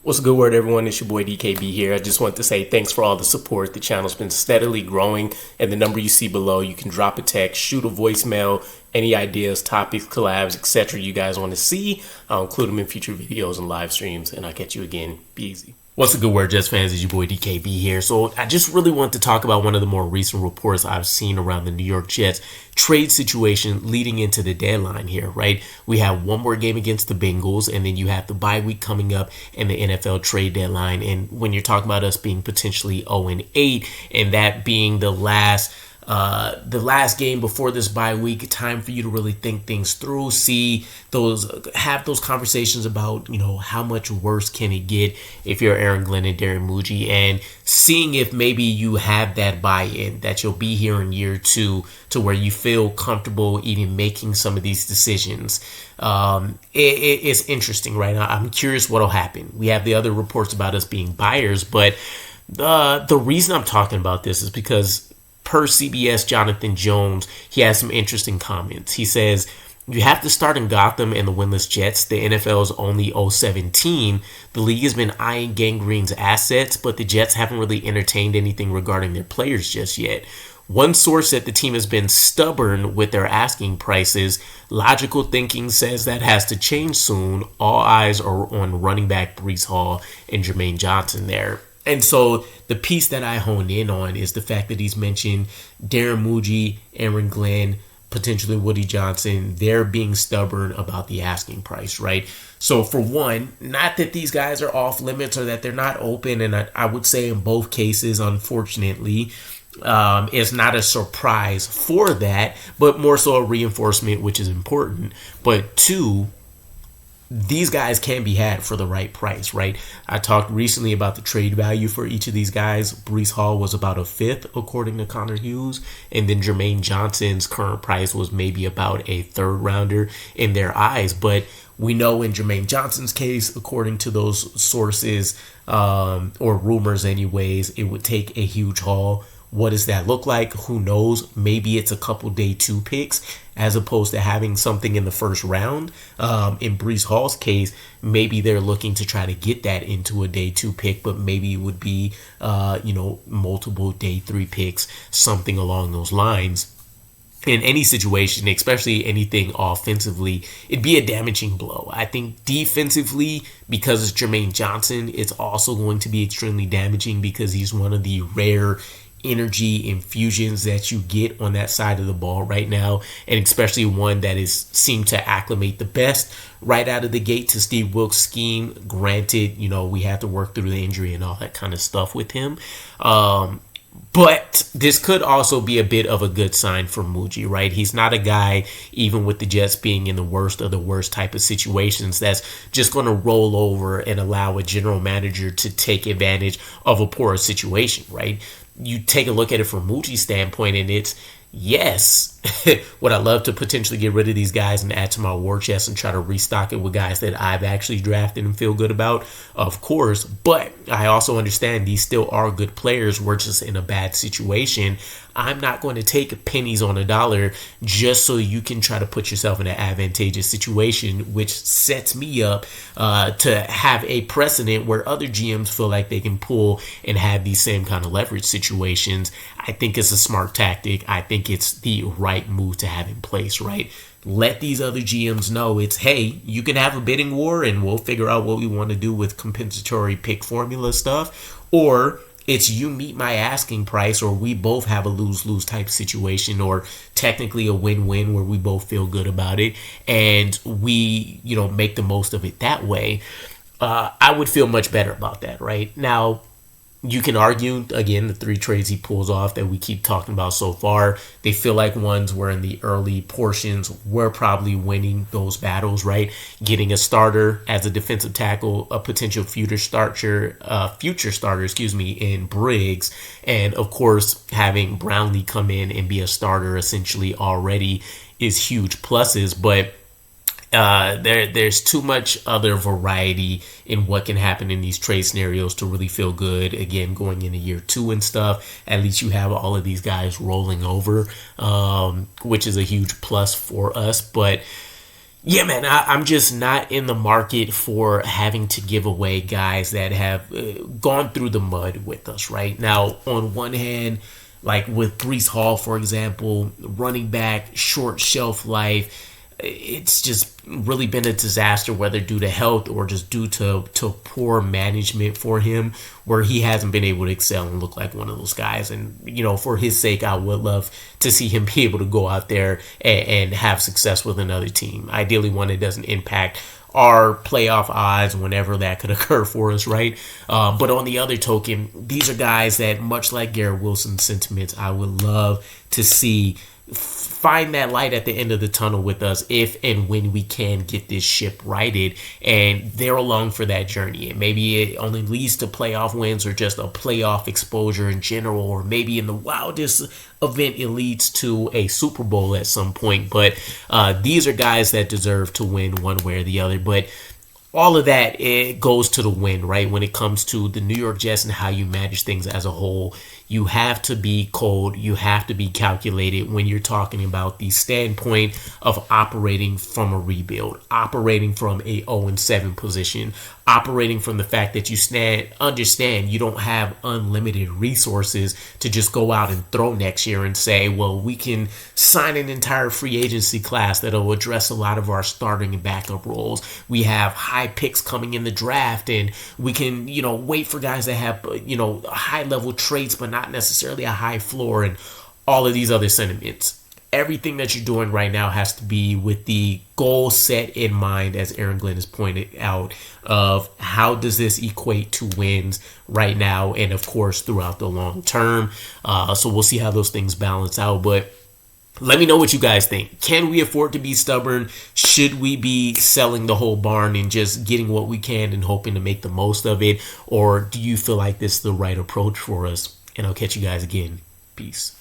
What's a good word, everyone? It's your boy DKB here. I just want to say thanks for all the support. The channel's been steadily growing, and the number you see below, you can drop a text, shoot a voicemail, any ideas, topics, collabs, etc. you guys want to see. I'll include them in future videos and live streams, and I'll catch you again. Be easy. What's a good word, Jets fans? It's your boy DKB here. So I just really want to talk about one of the more recent reports I've seen around the New York Jets trade situation leading into the deadline here, right? We have one more game against the Bengals, and then you have the bye week coming up and the NFL trade deadline. And when you're talking about us being potentially 0-8 and that being the last game before this bye week, time for you to really think things through, have those conversations about, how much worse can it get if you're Aaron Glenn and Darren Muji, and seeing if maybe you have that buy-in, that you'll be here in year two to where you feel comfortable even making some of these decisions. It's interesting, right? I'm curious what'll happen. We have the other reports about us being buyers, but the reason I'm talking about this is because per CBS Jonathan Jones, he has some interesting comments. He says, you have to start in Gotham and the winless Jets. The NFL's only 0-7 team. The league has been eyeing Gangrene's assets, but the Jets haven't really entertained anything regarding their players just yet. One source said the team has been stubborn with their asking prices. Logical thinking says that has to change soon. All eyes are on running back Breece Hall and Jermaine Johnson there. And so the piece that I honed in on is the fact that he's mentioned Darren Muji, Aaron Glenn, potentially Woody Johnson. They're being stubborn about the asking price, right? So for one, not that these guys are off limits or that they're not open. And I would say in both cases, unfortunately, it's not a surprise for that, but more so a reinforcement, which is important. But two, these guys can be had for the right price, right? I talked recently about the trade value for each of these guys. Breece Hall was about a fifth, according to Connor Hughes. And then Jermaine Johnson's current price was maybe about a third rounder in their eyes. But we know in Jermaine Johnson's case, according to those sources, or rumors anyways, it would take a huge haul. What does that look like? Who knows? Maybe it's a couple day 2 picks as opposed to having something in the first round. In Breece Hall's case, maybe they're looking to try to get that into a day 2 pick, but maybe it would be, multiple day 3 picks, something along those lines. In any situation, especially anything offensively, it'd be a damaging blow. I think defensively, because it's Jermaine Johnson, it's also going to be extremely damaging because he's one of the rare energy infusions that you get on that side of the ball right now, and especially one that is seemed to acclimate the best right out of the gate to Steve Wilkes' scheme. Granted, we have to work through the injury and all that kind of stuff with him. But this could also be a bit of a good sign for Muji, right? He's not a guy, even with the Jets being in the worst of the worst type of situations, that's just going to roll over and allow a general manager to take advantage of a poor situation, right? You take a look at it from Muji's standpoint, and it's, yes, would I love to potentially get rid of these guys and add to my war chest and try to restock it with guys that I've actually drafted and feel good about? Of course, but I also understand these still are good players. We're just in a bad situation. I'm not going to take pennies on a dollar just so you can try to put yourself in an advantageous situation, which sets me up to have a precedent where other GMs feel like they can pull and have these same kind of leverage situations. I think it's a smart tactic. I think it's the right move to have in place, right? Let these other GMs know it's, hey, you can have a bidding war and we'll figure out what we want to do with compensatory pick formula stuff, or it's you meet my asking price, or we both have a lose-lose type situation, or technically a win-win where we both feel good about it and we, make the most of it that way. I would feel much better about that, right? Now, you can argue, again, the 3 trades he pulls off that we keep talking about so far, they feel like ones where in the early portions we're probably winning those battles, right? Getting a starter as a defensive tackle, a potential future starter, in Briggs, and of course having Brownlee come in and be a starter essentially already is huge pluses, but there's too much other variety in what can happen in these trade scenarios to really feel good. Again, going into year 2 and stuff, at least you have all of these guys rolling over, which is a huge plus for us. But Yeah, man, I'm just not in the market for having to give away guys that have gone through the mud with us, right? Now, on one hand, like with Breece Hall, for example, running back, short shelf life, it's just really been a disaster, whether due to health or just due to poor management for him, where he hasn't been able to excel and look like one of those guys. And, for his sake, I would love to see him be able to go out there and have success with another team. Ideally, one that doesn't impact our playoff odds whenever that could occur for us, right? But on the other token, these are guys that, much like Garrett Wilson's sentiments, I would love to see find that light at the end of the tunnel with us if and when we can get this ship righted, and they're along for that journey. And maybe it only leads to playoff wins or just a playoff exposure in general, or maybe in the wildest event it leads to a Super Bowl at some point. But these are guys that deserve to win one way or the other. But all of that, it goes to the win, right? When it comes to the New York Jets and how you manage things as a whole, you have to be cold. You have to be calculated when you're talking about the standpoint of operating from a rebuild, operating from a 0-7 position, operating from the fact that you understand you don't have unlimited resources to just go out and throw next year and say, well, we can sign an entire free agency class that'll address a lot of our starting and backup roles. We have high picks coming in the draft, and we can, wait for guys that have, high level traits, but not necessarily a high floor, and all of these other sentiments. Everything that you're doing right now has to be with the goal set in mind, as Aaron Glenn has pointed out, of how does this equate to wins right now and, of course, throughout the long term. So we'll see how those things balance out. But let me know what you guys think. Can we afford to be stubborn? Should we be selling the whole barn and just getting what we can and hoping to make the most of it? Or do you feel like this is the right approach for us? And I'll catch you guys again. Peace.